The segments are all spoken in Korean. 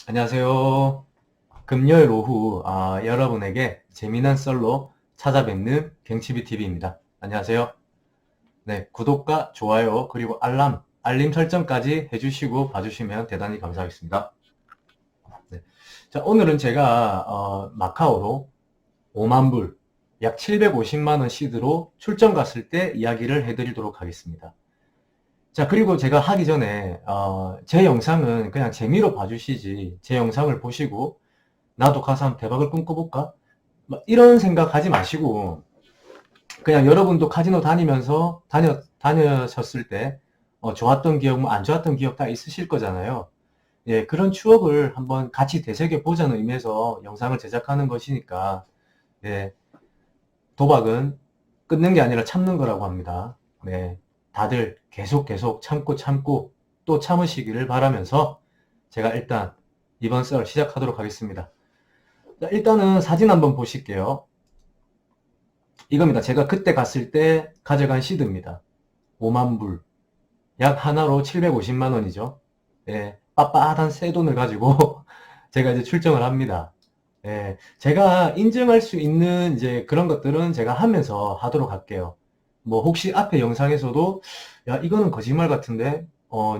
안녕하세요. 금요일 오후 여러분에게 재미난 썰로 찾아뵙는 갱치비TV입니다. 안녕하세요. 네, 구독과 좋아요 그리고 알림 설정까지 해주시고 봐주시면 대단히 감사하겠습니다. 네. 자, 오늘은 제가 마카오로 5만 불, 약 750만 원 시드로 출장 갔을 때 이야기를 해드리도록 하겠습니다. 자, 그리고 제가 하기 전에 제 영상은 그냥 재미로 봐주시지, 제 영상을 보시고 나도 가서 한번 대박을 꿈꿔볼까? 막 이런 생각 하지 마시고, 그냥 여러분도 카지노 다니면서, 다녀셨을 때, 좋았던 기억, 뭐 안 좋았던 기억 다 있으실 거잖아요. 예, 그런 추억을 한번 같이 되새겨 보자는 의미에서 영상을 제작하는 것이니까, 예, 도박은 끊는 게 아니라 참는 거라고 합니다. 네. 다들 계속 참고 또 참으시기를 바라면서, 제가 일단 이번 썰 시작하도록 하겠습니다. 자, 일단은 사진 한번 보실게요. 이겁니다. 제가 그때 갔을 때 가져간 시드입니다. 5만 불. 약 하나로 750만 원이죠. 예, 빳빳한 새 돈을 가지고 제가 이제 출정을 합니다. 예, 제가 인증할 수 있는 이제 그런 것들은 제가 하면서 하도록 할게요. 뭐 혹시 앞에 영상에서도 야 이거는 거짓말 같은데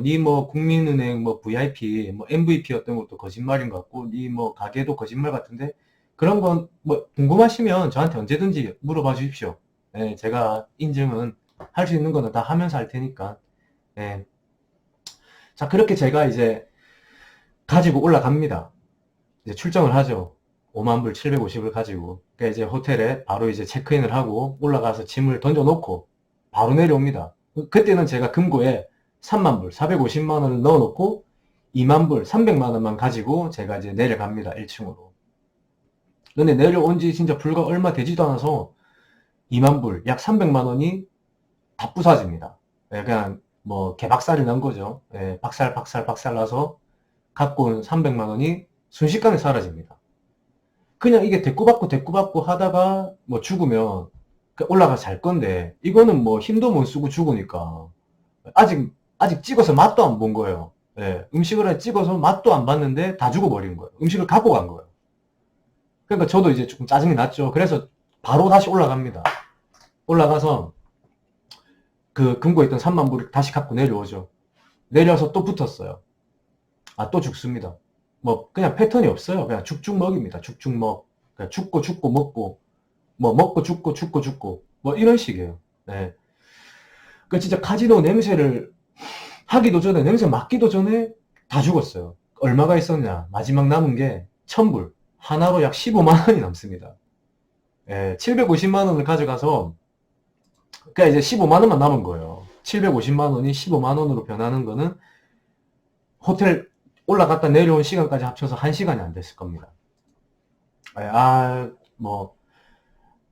니 뭐 국민은행 뭐 VIP 뭐 MVP였던 것도 거짓말인 것 같고 니 뭐 가게도 거짓말 같은데 그런 건 뭐 궁금하시면 저한테 언제든지 물어봐 주십시오. 예, 제가 인증은 할 수 있는 거는 다 하면서 할 테니까. 예. 자, 그렇게 제가 이제 가지고 올라갑니다. 이제 출정을 하죠. 5만 불 750을 가지고. 그러니까 이제 호텔에 바로 이제 체크인을 하고 올라가서 짐을 던져놓고 바로 내려옵니다. 그때는 제가 금고에 3만 불 450만 원을 넣어놓고 2만 불 300만 원만 가지고 제가 이제 내려갑니다. 1층으로. 근데 내려온 지 진짜 불과 얼마 되지도 않아서 2만 불, 약 300만 원이 다 부서집니다. 예, 그냥 뭐 개박살이 난 거죠. 예, 박살 나서 갖고 온 300만 원이 순식간에 사라집니다. 그냥 이게 대꾸받고 하다가 뭐 죽으면 올라가 잘 건데 이거는 뭐 힘도 못 쓰고 죽으니까 아직 찍어서 맛도 안 본 거예요. 예, 음식을 찍어서 맛도 안 봤는데 다 죽어버린 거예요. 음식을 갖고 간 거예요. 그러니까 저도 이제 조금 짜증이 났죠. 그래서 바로 다시 올라갑니다. 올라가서 그 금고에 있던 3만 불을 다시 갖고 내려오죠. 내려서 또 붙었어요. 또 죽습니다. 뭐 그냥 패턴이 없어요. 그냥 죽죽 먹입니다. 죽죽 먹. 그냥 죽고 먹고 뭐 먹고 죽고 뭐 이런 식이에요. 네. 그 진짜 카지노 냄새를 하기도 전에 냄새 맡기도 전에 다 죽었어요. 얼마가 있었냐? 마지막 남은 게 1000불. 하나로 약 15만 원이 남습니다. 예, 750만 원을 가져가서 그러니까 이제 15만 원만 남은 거예요. 750만 원이 15만 원으로 변하는 거는 호텔 올라갔다 내려온 시간까지 합쳐서 1시간이 안 됐을 겁니다. 예, 뭐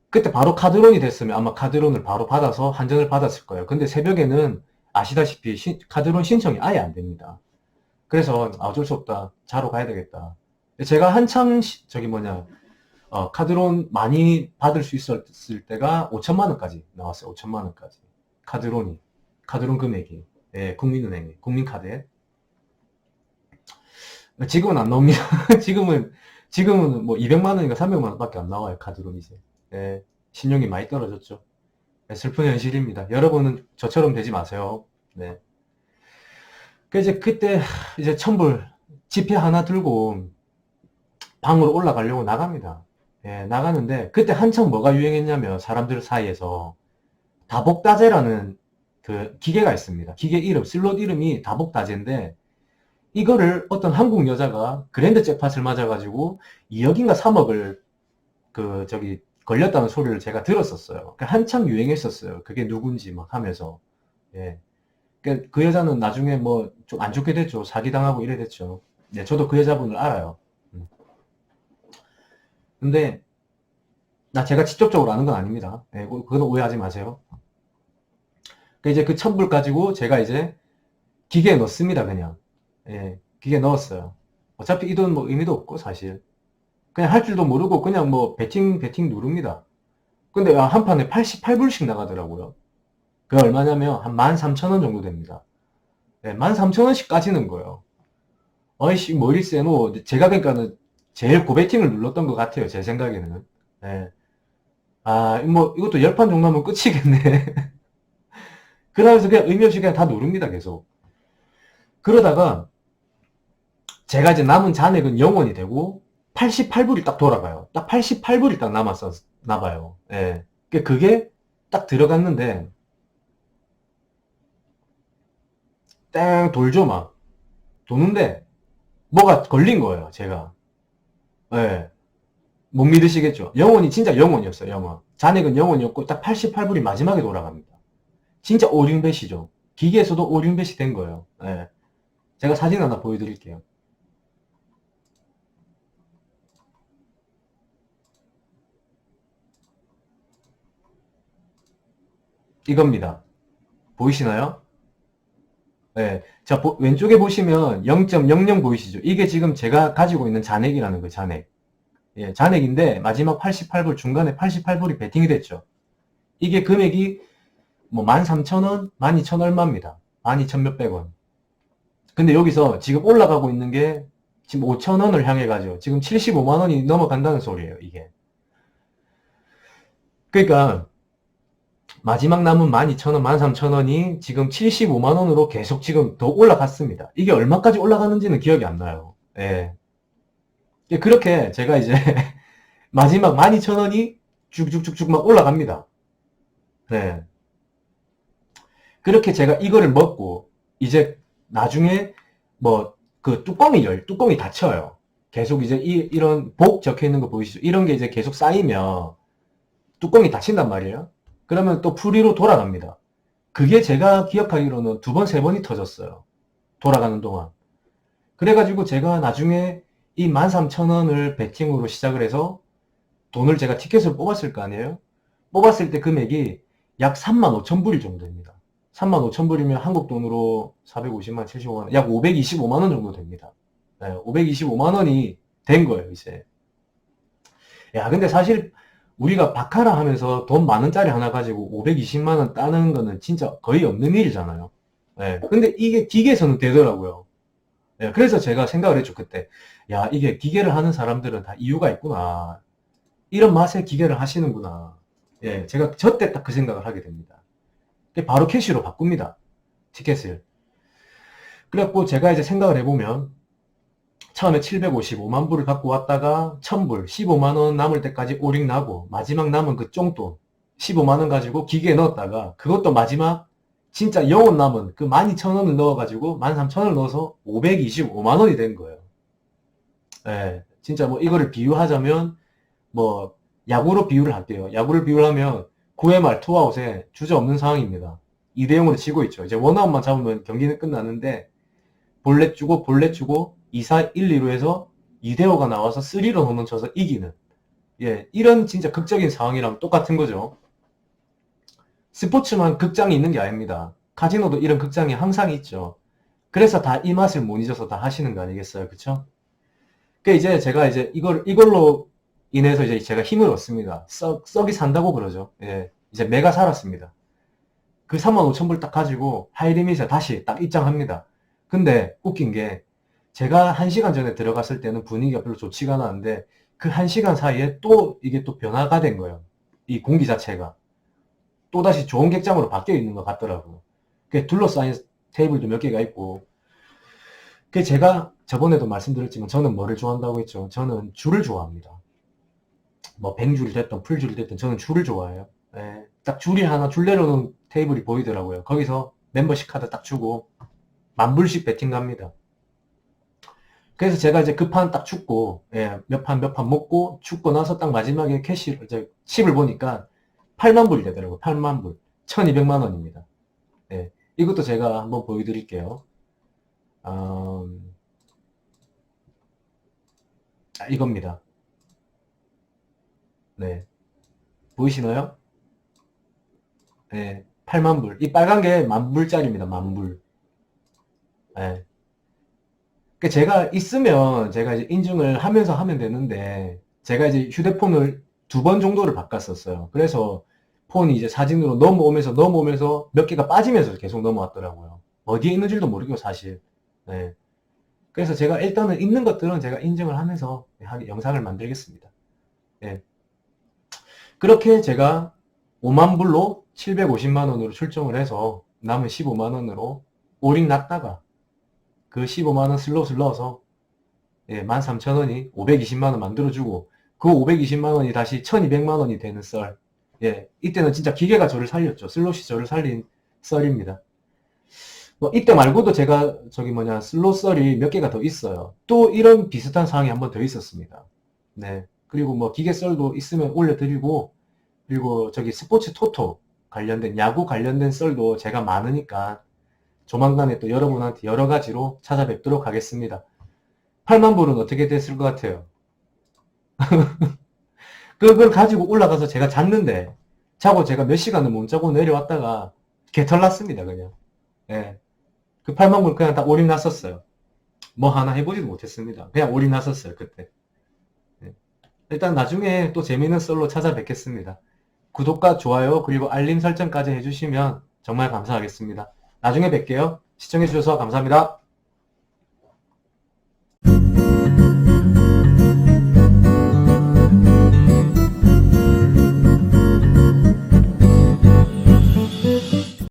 그때 바로 카드론이 됐으면 아마 카드론을 바로 받아서 한전을 받았을 거예요. 근데 새벽에는 아시다시피 카드론 신청이 아예 안 됩니다. 그래서 어쩔 수 없다. 자러 가야 되겠다. 제가 한참 카드론 많이 받을 수 있었을 때가 5천만 원까지 나왔어요. 5천만 원까지. 카드론 금액이. 예, 국민은행에, 국민카드에. 지금은 안 나옵니다. 지금은 뭐 200만 원인가 300만 원밖에 안 나와요. 카드론 이제. 예, 신용이 많이 떨어졌죠. 네, 슬픈 현실입니다. 여러분은 저처럼 되지 마세요. 네. 이제 그때 이제 천불 지폐 하나 들고 방으로 올라가려고 나갑니다. 예, 나가는데 그때 한창 뭐가 유행했냐면 사람들 사이에서 다복다제라는 그 기계가 있습니다. 기계 이름, 슬롯 이름이 다복다제인데 이거를 어떤 한국 여자가 그랜드 잭팟을 맞아가지고 2억인가 3억을 걸렸다는 소리를 제가 들었었어요. 한창 유행했었어요. 그게 누군지 막 하면서. 예. 그 여자는 나중에 뭐 좀 안 좋게 됐죠. 사기당하고 이래 됐죠. 네, 저도 그 여자분을 알아요. 근데 제가 직접적으로 아는 건 아닙니다. 예, 그건 오해하지 마세요. 이제 그 천불 가지고 제가 이제 기계에 넣습니다. 그냥. 예, 기계에 넣었어요. 어차피 이 돈 뭐 의미도 없고 사실. 그냥 할 줄도 모르고 그냥 뭐 배팅 누릅니다. 근데 한 판에 88불씩 나가더라고요. 그게 얼마냐면 한 13,000원 정도 됩니다. 네, 13,000원씩 까지는 거예요. 어이씨, 뭐 이리 세노. 제가 그러니까는 제일 고배팅을 눌렀던 것 같아요. 제 생각에는. 예. 아, 뭐, 이것도 10판 정도 하면 끝이겠네. 그러면서 그냥 의미 없이 그냥 다 누릅니다, 계속. 그러다가, 제가 이제 남은 잔액은 0원이 되고, 88불이 딱 돌아가요. 딱 88불이 딱 남았었나 봐요. 예. 그게 딱 들어갔는데, 땡 돌죠, 막. 도는데, 뭐가 걸린 거예요, 제가. 예. 못 믿으시겠죠? 영원이 진짜 영원이었어요, 영원. 잔액은 영원이었고, 딱 88불이 마지막에 돌아갑니다. 진짜 오링뱃이죠. 기계에서도 오링뱃이 된 거예요. 예. 제가 사진 하나 보여드릴게요. 이겁니다. 보이시나요? 네. 자, 왼쪽에 보시면 0.00 보이시죠? 이게 지금 제가 가지고 있는 잔액이라는 거예요, 잔액. 예, 잔액인데, 마지막 88불, 중간에 88불이 베팅이 됐죠. 이게 금액이 뭐 13,000원, 12,000 얼마입니다. 12,000 몇백 원. 근데 여기서 지금 올라가고 있는 게 지금 5,000원을 향해 가죠. 지금 75만 원이 넘어간다는 소리예요, 이게. 그러니까, 마지막 남은 12,000원, 13,000원이 지금 75만 원으로 계속 지금 더 올라갔습니다. 이게 얼마까지 올라가는지는 기억이 안 나요. 예. 그렇게 제가 이제 마지막 12,000원이 쭉쭉쭉쭉 막 올라갑니다. 네. 그렇게 제가 이거를 먹고 이제 나중에 뭐 그 뚜껑이 닫혀요. 계속 이제 이런 복 적혀 있는 거 보이시죠? 이런 게 이제 계속 쌓이면 뚜껑이 닫힌단 말이에요. 그러면 또 프리로 돌아갑니다. 그게 제가 기억하기로는 두 번, 세 번이 터졌어요. 돌아가는 동안. 그래가지고 제가 나중에 이 13,000원을 베팅으로 시작을 해서 돈을 제가 티켓을 뽑았을 거 아니에요? 뽑았을 때 금액이 약 35,000불 정도 됩니다. 35,000불이면 한국 돈으로 450만, 75만원, 약 525만원 정도 됩니다. 네, 525만원이 된 거예요, 이제. 야, 근데 사실 우리가 바카라 하면서 돈 만 원짜리 하나 가지고 520만원 따는 거는 진짜 거의 없는 일이잖아요. 네, 근데 이게 기계에서는 되더라고요. 네, 그래서 제가 생각을 했죠, 그때. 야, 이게 기계를 하는 사람들은 다 이유가 있구나. 이런 맛에 기계를 하시는구나. 예, 제가 저때 딱 그 생각을 하게 됩니다. 바로 캐시로 바꿉니다. 티켓을. 그래갖고 제가 이제 생각을 해보면 처음에 755만 불을 갖고 왔다가 1000불, 15만 원 남을 때까지 오링 나고 마지막 남은 그 쫑돈 15만 원 가지고 기계에 넣었다가 그것도 마지막 진짜 영원 남은 그 12,000원을 넣어가지고 13,000원을 넣어서 525만 원이 된 거예요. 예, 진짜 뭐 이거를 비유하자면 뭐 야구로 비유를 할게요. 야구를 비유하면 9회 말 투아웃에 주자 없는 상황입니다. 2대 0으로 지고 있죠. 이제 원아웃만 잡으면 경기는 끝나는데 볼넷 주고 2사 1, 2로 해서 2대 5가 나와서 3런 홈런 쳐서 이기는, 예, 이런 진짜 극적인 상황이랑 똑같은 거죠. 스포츠만 극장이 있는 게 아닙니다. 카지노도 이런 극장이 항상 있죠. 그래서 다 이 맛을 못 잊어서 다 하시는 거 아니겠어요? 그쵸? 그 이제 제가 이제 이걸로 인해서 이제 제가 힘을 얻습니다. 썩이 산다고 그러죠. 예. 이제 매가 살았습니다. 그 35,000불 딱 가지고 하이리밋에 다시 딱 입장합니다. 근데 웃긴 게 제가 1시간 전에 들어갔을 때는 분위기가 별로 좋지가 않았는데 그 1시간 사이에 또 이게 또 변화가 된 거예요. 이 공기 자체가. 또다시 좋은 객장으로 바뀌어 있는 것 같더라고요. 그 둘러싸인 테이블도 몇 개가 있고. 그 제가 저번에도 말씀드렸지만 저는 뭐를 좋아한다고 했죠? 저는 줄을 좋아합니다. 뭐 뱅줄이 됐든 풀줄이 됐든 저는 줄을 좋아해요. 예, 딱 줄이 하나 줄 내려놓은 테이블이 보이더라고요. 거기서 멤버십 카드 딱 주고 만불씩 베팅 갑니다. 그래서 제가 이제 그 판 딱 죽고, 예, 몇 판 먹고 죽고 나서 딱 마지막에 캐시 이제 칩을 보니까 8만 불이 되더라고요. 8만 불. 1200만 원입니다. 예, 이것도 제가 한번 보여드릴게요. 이겁니다. 네, 보이시나요? 네, 8만 불. 이 빨간 게 만불짜리입니다. 만불. 예. 그 제가 있으면 제가 이제 인증을 하면서 하면 되는데 제가 이제 휴대폰을 2번 정도를 바꿨었어요. 그래서 폰이 이제 사진으로 넘어오면서 몇 개가 빠지면서 계속 넘어왔더라고요. 어디에 있는지도 모르고 사실. 네. 그래서 제가 일단은 있는 것들은 제가 인증을 하면서 영상을 만들겠습니다. 예. 그렇게 제가 5만 불로 750만 원으로 출정을 해서 남은 15만 원으로 올인 났다가 그 15만 원 슬롯을 넣어서 13,000원이 520만 원 만들어주고 그 520만 원이 다시 1200만 원이 되는 썰. 예, 이때는 진짜 기계가 저를 살렸죠. 슬롯이 저를 살린 썰입니다. 뭐 이때 말고도 제가 슬롯 썰이 몇 개가 더 있어요. 또 이런 비슷한 상황이 한 번 더 있었습니다. 네. 그리고 뭐 기계 썰도 있으면 올려드리고, 그리고 스포츠 토토 관련된, 야구 관련된 썰도 제가 많으니까 조만간에 또 여러분한테 여러 가지로 찾아뵙도록 하겠습니다. 8만 불은 어떻게 됐을 것 같아요? 그걸 가지고 올라가서 제가 잤는데, 자고 제가 몇 시간을 못 자고 내려왔다가 개털 났습니다, 그냥. 예. 그 8만 불 그냥 다 올인 났었어요. 뭐 하나 해보지도 못했습니다. 그냥 올인 났었어요, 그때. 예. 일단 나중에 또 재미있는 썰로 찾아뵙겠습니다. 구독과 좋아요 그리고 알림 설정까지 해주시면 정말 감사하겠습니다. 나중에 뵐게요. 시청해주셔서 감사합니다.